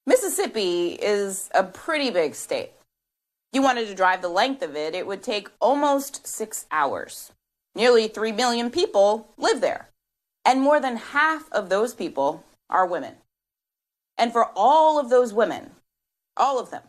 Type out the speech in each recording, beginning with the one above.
Mississippi is a pretty big state. If you wanted to drive the length of it, it would take almost 6 hours. Nearly 3 million people live there, and more than half of those people are women. And for all of those women, all of them,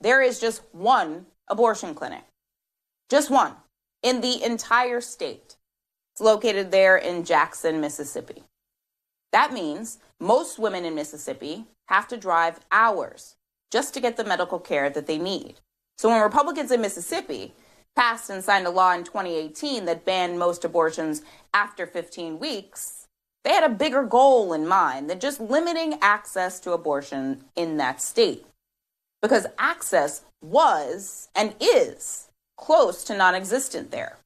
there is just one abortion clinic. Just one in the entire state. It's located there in Jackson, Mississippi. That means most women in Mississippi have to drive hours just to get the medical care that they need. So when Republicans in Mississippi passed and signed a law in 2018 that banned most abortions after 15 weeks, they had a bigger goal in mind than just limiting access to abortion in that state. Because access was and is close to non-existent there.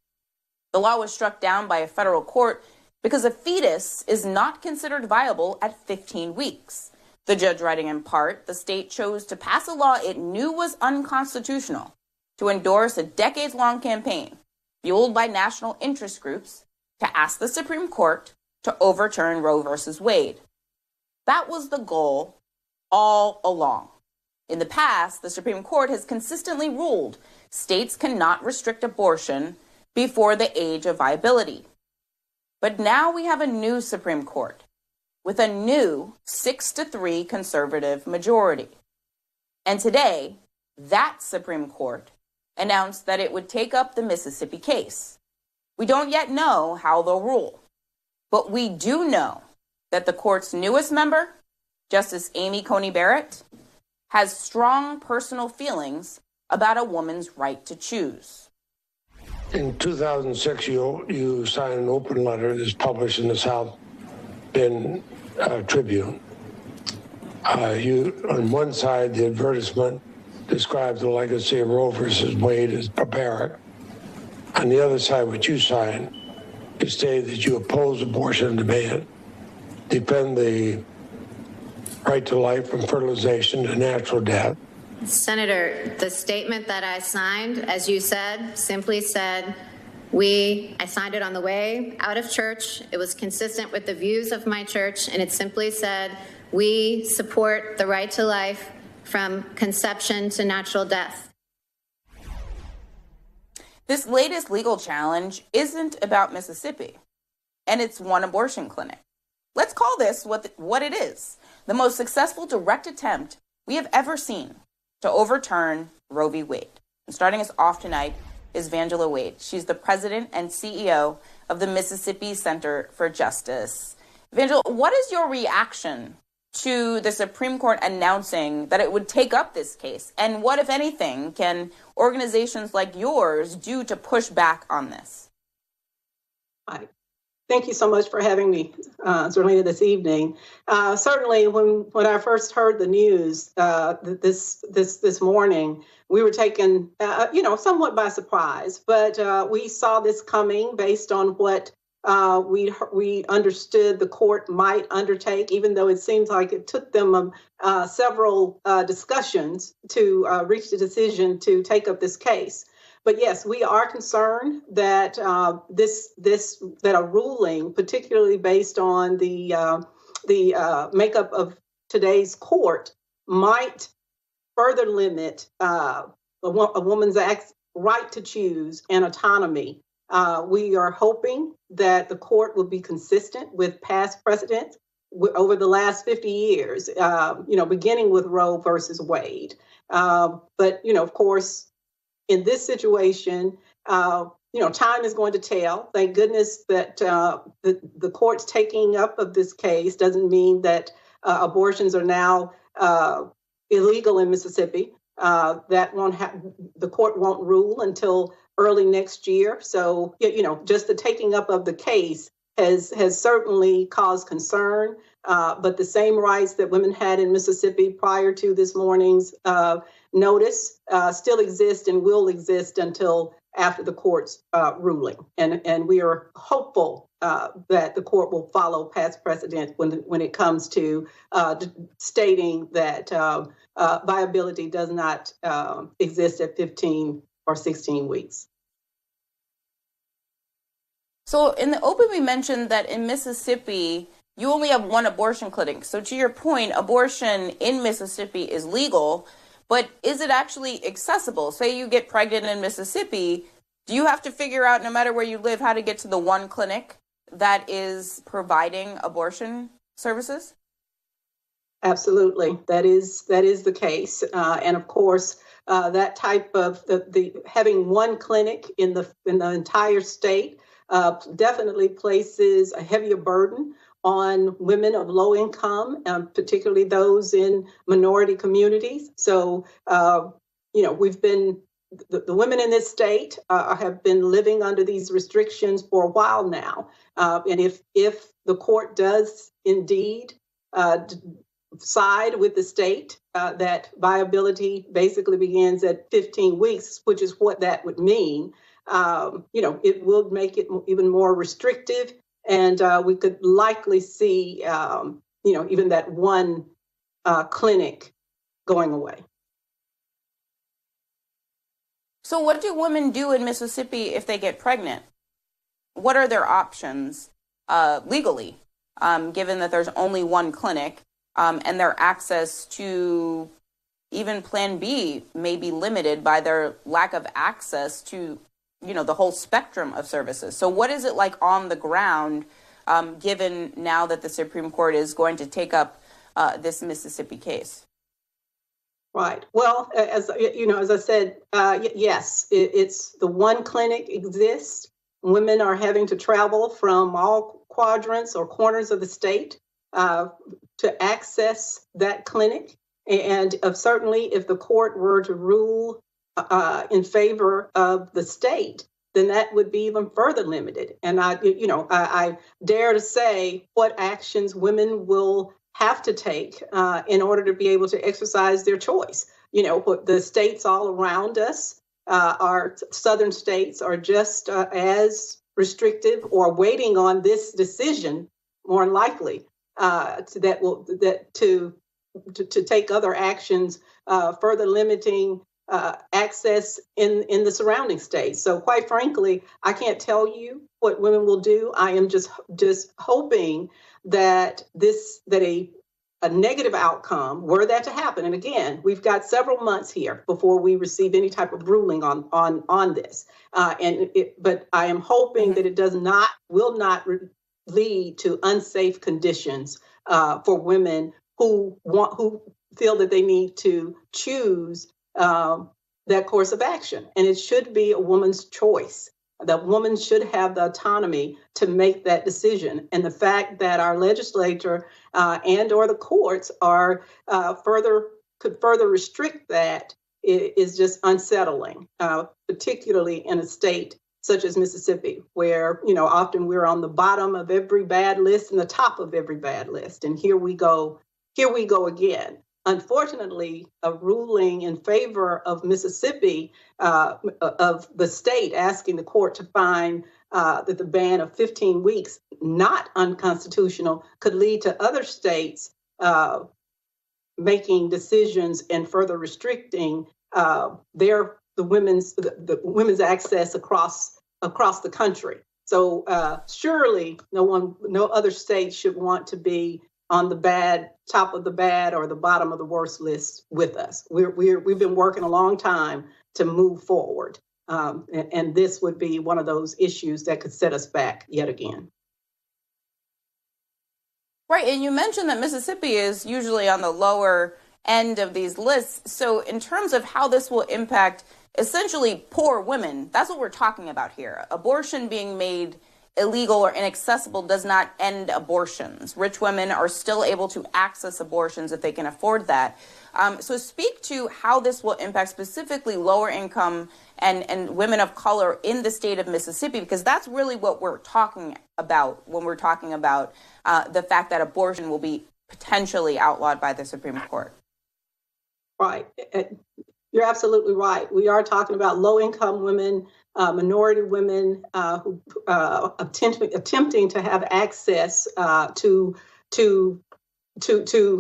The law was struck down by a federal court because a fetus is not considered viable at 15 weeks. The judge writing in part, the state chose to pass a law it knew was unconstitutional to endorse a decades-long campaign fueled by national interest groups to ask the Supreme Court to overturn Roe v. Wade. That was the goal all along. In the past, the Supreme Court has consistently ruled states cannot restrict abortion before the age of viability. But now we have a new Supreme Court with a new 6-3 conservative majority. And today, that Supreme Court announced that it would take up the Mississippi case. We don't yet know how they'll rule, but we do know that the court's newest member, Justice Amy Coney Barrett, has strong personal feelings about a woman's right to choose. In 2006, you signed an open letter that's published in the South Bend Tribune. On one side, the advertisement describes the legacy of Roe versus Wade as barbaric. On the other side, what you signed, you stated that you oppose abortion on demand, defend the right to life from fertilization to natural death. Senator, the statement that I signed, as you said, simply said, I signed it on the way out of church. It was consistent with the views of my church, and it simply said, we support the right to life from conception to natural death. This latest legal challenge isn't about Mississippi, and it's one abortion clinic. Let's call this what it is, the most successful direct attempt we have ever seen to overturn Roe v. Wade. And starting us off tonight is Vangela Wade. She's the president and CEO of the Mississippi Center for Justice. Vangela, what is your reaction to the Supreme Court announcing that it would take up this case? And what, if anything, can organizations like yours do to push back on this? Hi. Thank you so much for having me, Zerlina, this evening. Certainly, when I first heard the news this morning, we were taken, somewhat by surprise. But we saw this coming based on what we understood the court might undertake, even though it seems like it took them several discussions to reach the decision to take up this case. But yes, we are concerned that that a ruling, particularly based on the makeup of today's court, might further limit a woman's right to choose and autonomy. We are hoping that the court will be consistent with past precedent over the last 50 years, beginning with Roe versus Wade. But of course, in this situation, time is going to tell. Thank goodness that the court's taking up of this case doesn't mean that abortions are now illegal in Mississippi. That the court won't rule until early next year. So, just the taking up of the case has certainly caused concern. But the same rights that women had in Mississippi prior to this morning's notice still exist and will exist until after the court's ruling. And we are hopeful that the court will follow past precedent when it comes to stating that viability does not exist at 15 or 16 weeks. So in the open, we mentioned that in Mississippi, you only have one abortion clinic. So to your point, abortion in Mississippi is legal, but is it actually accessible? Say you get pregnant in Mississippi, do you have to figure out, no matter where you live, how to get to the one clinic that is providing abortion services? Absolutely, that is the case, and of course, that type of the having one clinic in the entire state definitely places a heavier burden on women of low income, particularly those in minority communities. So, we've been the women in this state have been living under these restrictions for a while now, and if the court does indeed side with the state that viability basically begins at 15 weeks, which is what that would mean. It will make it even more restrictive, and we could likely see, even that one clinic going away. So what do women do in Mississippi if they get pregnant? What are their options legally, given that there's only one clinic? And their access to even Plan B may be limited by their lack of access to, the whole spectrum of services. So what is it like on the ground, given now that the Supreme Court is going to take up this Mississippi case? Right. Well, as I said, yes, it's the one clinic exists. Women are having to travel from all quadrants or corners of the state to access that clinic. And certainly if the court were to rule in favor of the state, then that would be even further limited. And I dare to say what actions women will have to take in order to be able to exercise their choice. The states all around us, our southern states, are just as restrictive or waiting on this decision, more than likely, to take other actions, further limiting access in the surrounding states. So quite frankly, I can't tell you what women will do. I am just hoping that a negative outcome, were that to happen, and again, we've got several months here before we receive any type of ruling on this. But I am hoping that it will not lead to unsafe conditions for women who feel that they need to choose that course of action. And it should be a woman's choice. The woman should have the autonomy to make that decision. And the fact that our legislature and or the courts are could further restrict that is just unsettling, particularly in a state such as Mississippi, where, often we're on the bottom of every bad list and the top of every bad list. And here we go again. Unfortunately, a ruling in favor of Mississippi, of the state, asking the court to find that the ban of 15 weeks not unconstitutional, could lead to other states making decisions and further restricting the women's access across the country. So surely no other state should want to be on the top of the bad or the bottom of the worst list with us. We've been working a long time to move forward. And this would be one of those issues that could set us back yet again. Right. And you mentioned that Mississippi is usually on the lower end of these lists. So in terms of how this will impact essentially poor women, that's what we're talking about here. Abortion being made illegal or inaccessible does not end abortions. Rich women are still able to access abortions if they can afford that. So speak to how this will impact specifically lower income and women of color in the state of Mississippi, because that's really what we're talking about when we're talking about the fact that abortion will be potentially outlawed by the Supreme Court. Right. You're absolutely right. We are talking about low-income women, minority women who attempting to have access to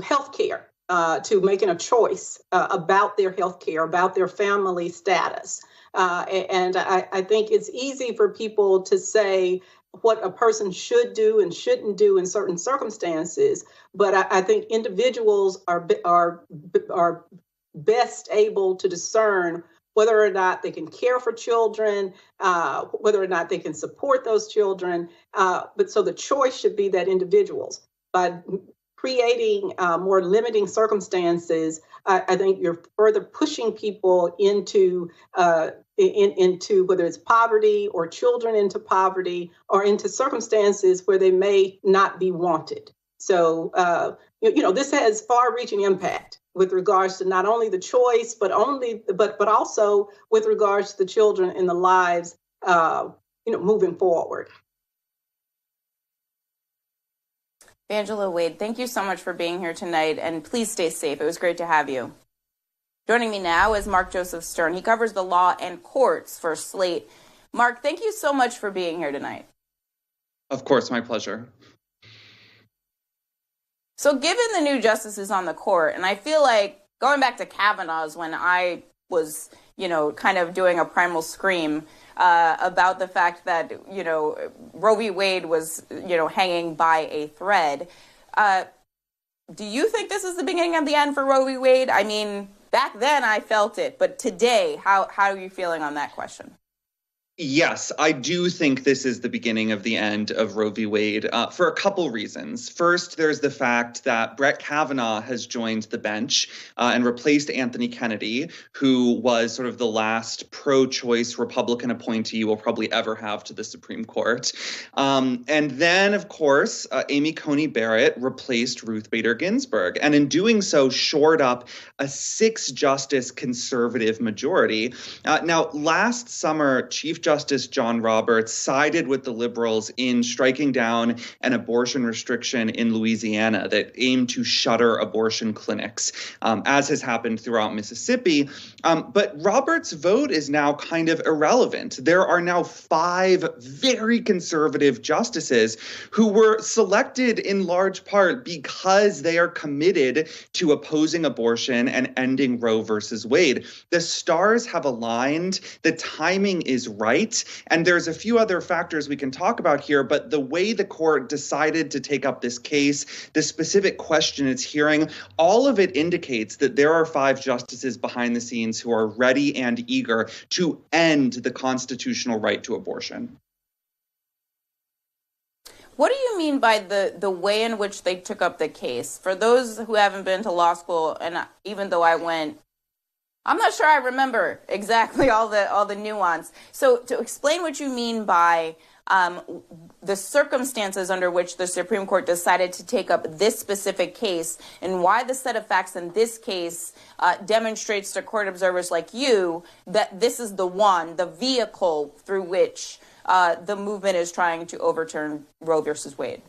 health care, to making a choice about their health care, about their family status. And I think it's easy for people to say, what a person should do and shouldn't do in certain circumstances, but I think individuals are best able to discern whether or not they can care for children, whether or not they can support those children. But so the choice should be that individuals. By creating more limiting circumstances, I think you're further pushing people into whether it's poverty or children into poverty or into circumstances where they may not be wanted. So, this has far-reaching impact with regards to not only the choice, but also with regards to the children and the lives, moving forward. Angela Wade, thank you so much for being here tonight, and please stay safe. It was great to have you. Joining me now is Mark Joseph Stern. He covers the law and courts for Slate. Mark, thank you so much for being here tonight. Of course, my pleasure. So given the new justices on the court, and I feel like going back to Kavanaugh's when I was, kind of doing a primal scream about the fact that, Roe v. Wade was, hanging by a thread. Do you think this is the beginning of the end for Roe v. Wade? I mean, back then I felt it, but today, how are you feeling on that question? Yes, I do think this is the beginning of the end of Roe v. Wade for a couple reasons. First, there's the fact that Brett Kavanaugh has joined the bench and replaced Anthony Kennedy, who was sort of the last pro-choice Republican appointee we'll probably ever have to the Supreme Court. And then, of course, Amy Coney Barrett replaced Ruth Bader Ginsburg, and in doing so, shored up a 6-justice conservative majority. Now, last summer, Chief Justice John Roberts sided with the liberals in striking down an abortion restriction in Louisiana that aimed to shutter abortion clinics, as has happened throughout Mississippi. But Roberts' vote is now kind of irrelevant. There are now 5 very conservative justices who were selected in large part because they are committed to opposing abortion and ending Roe versus Wade. The stars have aligned. The timing is right. And there's a few other factors we can talk about here, but the way the court decided to take up this case, the specific question it's hearing, all of it indicates that there are 5 justices behind the scenes who are ready and eager to end the constitutional right to abortion. What do you mean by the way in which they took up the case? For those who haven't been to law school, and even though I went, I'm not sure I remember exactly all the nuance. So to explain what you mean by the circumstances under which the Supreme Court decided to take up this specific case and why the set of facts in this case demonstrates to court observers like you that this is the vehicle through which the movement is trying to overturn Roe versus Wade.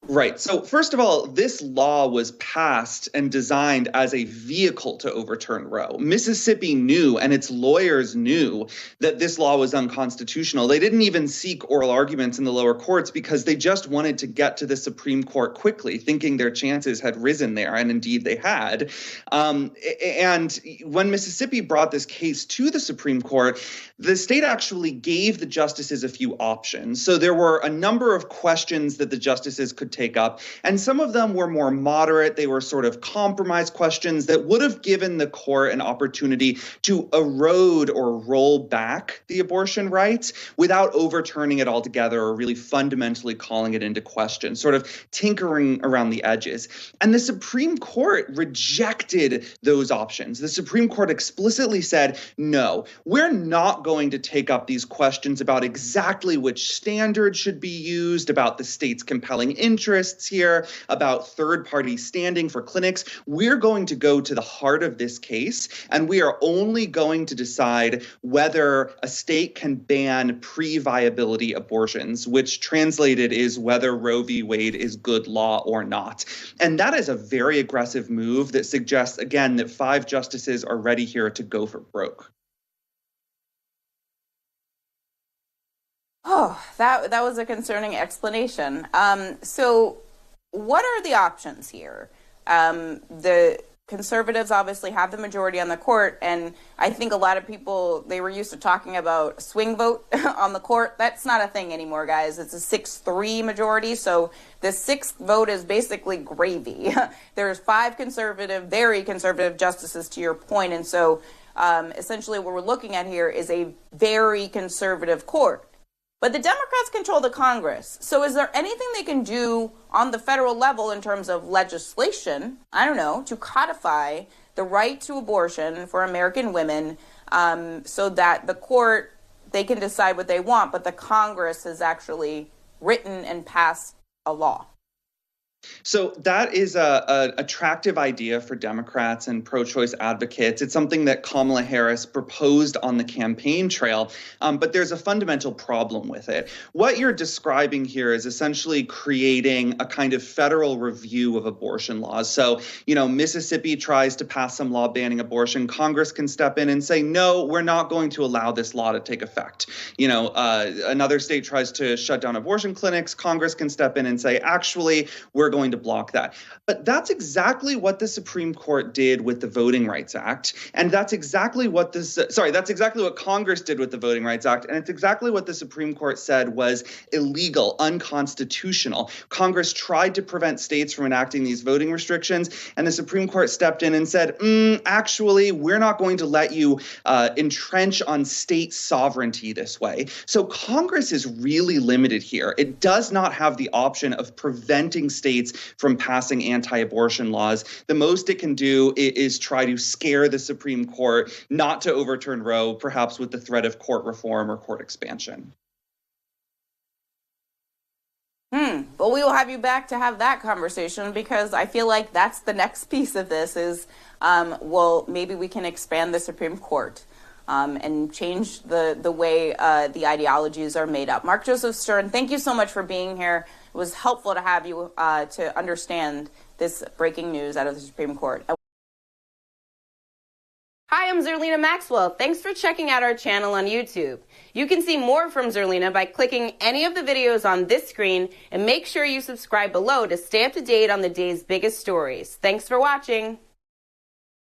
Right. So first of all, this law was passed and designed as a vehicle to overturn Roe. Mississippi knew, and its lawyers knew, that this law was unconstitutional. They didn't even seek oral arguments in the lower courts because they just wanted to get to the Supreme Court quickly, thinking their chances had risen there, and indeed they had. And when Mississippi brought this case to the Supreme Court, the state actually gave the justices a few options. So there were a number of questions that the justices could take up, and some of them were more moderate. They were sort of compromise questions that would have given the court an opportunity to erode or roll back the abortion rights without overturning it altogether or really fundamentally calling it into question, sort of tinkering around the edges. And the Supreme Court rejected those options. The Supreme Court explicitly said, no, we're not going to take up these questions about exactly which standard should be used, about the state's compelling interests here, about third-party standing for clinics. We're going to go to the heart of this case, and we are only going to decide whether a state can ban pre-viability abortions, which translated is whether Roe v. Wade is good law or not. And that is a very aggressive move that suggests, again, that 5 justices are ready here to go for broke. Oh, that was a concerning explanation. So what are the options here? The conservatives obviously have the majority on the court, and I think a lot of people, they were used to talking about a swing vote on the court. That's not a thing anymore, guys. It's a 6-3 majority, so the sixth vote is basically gravy. There's 5 conservative, very conservative justices, to your point, and so essentially what we're looking at here is a very conservative court. But the Democrats control the Congress. So is there anything they can do on the federal level in terms of legislation, I don't know, to codify the right to abortion for American women so that the court, they can decide what they want, but the Congress has actually written and passed a law? So that is an attractive idea for Democrats and pro-choice advocates. It's something that Kamala Harris proposed on the campaign trail, but there's a fundamental problem with it. What you're describing here is essentially creating a kind of federal review of abortion laws. So, Mississippi tries to pass some law banning abortion. Congress can step in and say, no, we're not going to allow this law to take effect. Another state tries to shut down abortion clinics. Congress can step in and say, actually, we're going to block that. But that's exactly what the Supreme Court did with the Voting Rights Act. And that's exactly what that's exactly what Congress did with the Voting Rights Act. And it's exactly what the Supreme Court said was illegal, unconstitutional. Congress tried to prevent states from enacting these voting restrictions. And the Supreme Court stepped in and said, actually, we're not going to let you entrench on state sovereignty this way. So Congress is really limited here. It does not have the option of preventing states from passing anti-abortion laws. The most it can do is try to scare the Supreme Court not to overturn Roe, perhaps with the threat of court reform or court expansion. Well, we will have you back to have that conversation, because I feel like that's the next piece of this is, maybe we can expand the Supreme Court and change the way the ideologies are made up. Mark Joseph Stern, thank you so much for being here. It was helpful to have you to understand this breaking news out of the Supreme Court. Hi, I'm Zerlina Maxwell. Thanks for checking out our channel on YouTube. You can see more from Zerlina by clicking any of the videos on this screen, and make sure you subscribe below to stay up to date on the day's biggest stories. Thanks for watching.